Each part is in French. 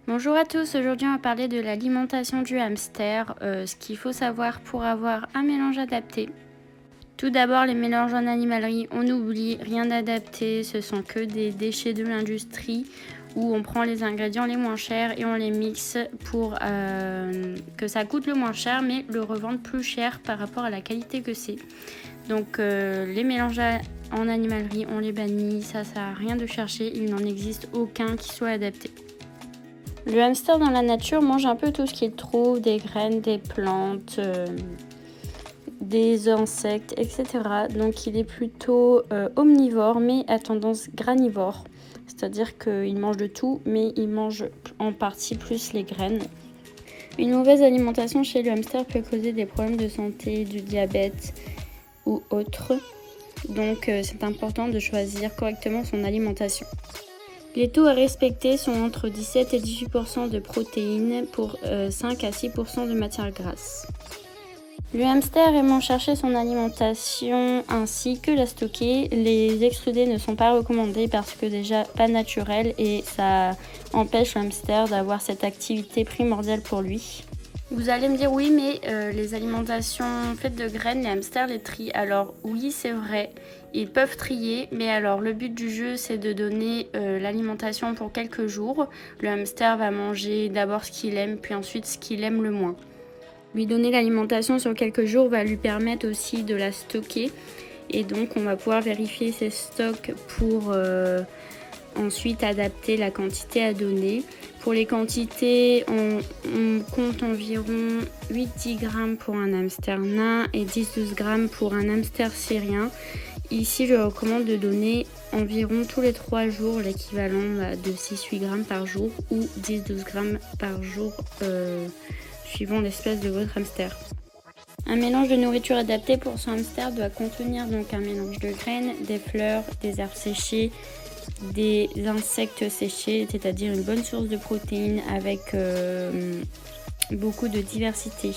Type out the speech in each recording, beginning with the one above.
Bonjour à tous, aujourd'hui on va parler de l'alimentation du hamster, ce qu'il faut savoir pour avoir un mélange adapté. Tout d'abord, les mélanges en animalerie, on oublie, rien d'adapté, ce sont que des déchets de l'industrie où on prend les ingrédients les moins chers et on les mixe pour que ça coûte le moins cher mais le revendre plus cher par rapport à la qualité que c'est. Donc les mélanges en animalerie, on les bannit, ça sert à rien de chercher, il n'en existe aucun qui soit adapté. Le hamster dans la nature mange un peu tout ce qu'il trouve, des graines, des plantes, des insectes, etc. Donc il est plutôt omnivore mais à tendance granivore. C'est-à-dire qu'il mange de tout mais il mange en partie plus les graines. Une mauvaise alimentation chez le hamster peut causer des problèmes de santé, du diabète ou autre. Donc c'est important de choisir correctement son alimentation. Les taux à respecter sont entre 17 et 18% de protéines pour 5 à 6% de matière grasse. Le hamster aimant chercher son alimentation ainsi que la stocker, les extrudés ne sont pas recommandés parce que déjà pas naturel et ça empêche le hamster d'avoir cette activité primordiale pour lui. Vous allez me dire oui mais les alimentations faites de graines, les hamsters les trient. Alors oui c'est vrai, ils peuvent trier mais alors le but du jeu c'est de donner l'alimentation pour quelques jours. Le hamster va manger d'abord ce qu'il aime puis ensuite ce qu'il aime le moins. Lui donner l'alimentation sur quelques jours va lui permettre aussi de la stocker et donc on va pouvoir vérifier ses stocks pour ensuite adapter la quantité à donner. Pour les quantités, on compte environ 8-10 grammes pour un hamster nain et 10-12 grammes pour un hamster syrien. Ici, je recommande de donner environ tous les 3 jours l'équivalent de 6-8 grammes par jour ou 10-12 grammes par jour suivant l'espèce de votre hamster. Un mélange de nourriture adapté pour son hamster doit contenir donc un mélange de graines, des fleurs, des herbes séchées, des insectes séchés, c'est-à-dire une bonne source de protéines avec beaucoup de diversité.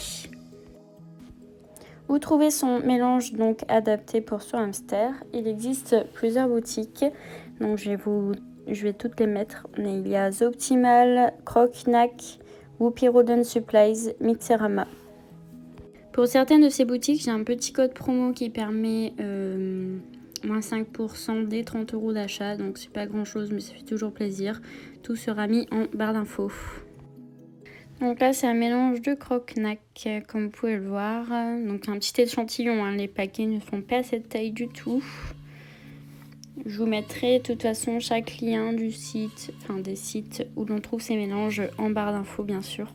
Où trouver son mélange donc adapté pour son hamster? Il existe plusieurs boutiques, donc je vais toutes les mettre. Il y a Zoptimal, Croc-Knack, Whoopi Rodent Supplies, Mixerama. Pour certaines de ces boutiques, j'ai un petit code promo qui permet moins 5% dès 30 € d'achat, donc c'est pas grand chose mais ça fait toujours plaisir. Tout sera mis en barre d'infos. Donc là c'est un mélange de croque-nac comme vous pouvez le voir, donc un petit échantillon, hein. Les paquets ne font pas cette taille du tout. Je vous mettrai de toute façon chaque lien du site, enfin des sites où l'on trouve ces mélanges en barre d'infos bien sûr.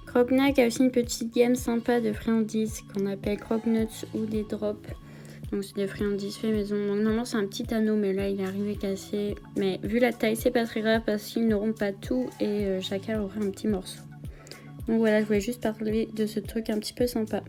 Croque-Knack a aussi une petite gamme sympa de friandises qu'on appelle croque-nuts ou des drops. Donc c'est des friandises fait maison. Donc normalement c'est un petit anneau mais là il est arrivé cassé. Mais vu la taille c'est pas très grave parce qu'ils n'auront pas tout et chacun aura un petit morceau. Donc voilà, je voulais juste parler de ce truc un petit peu sympa.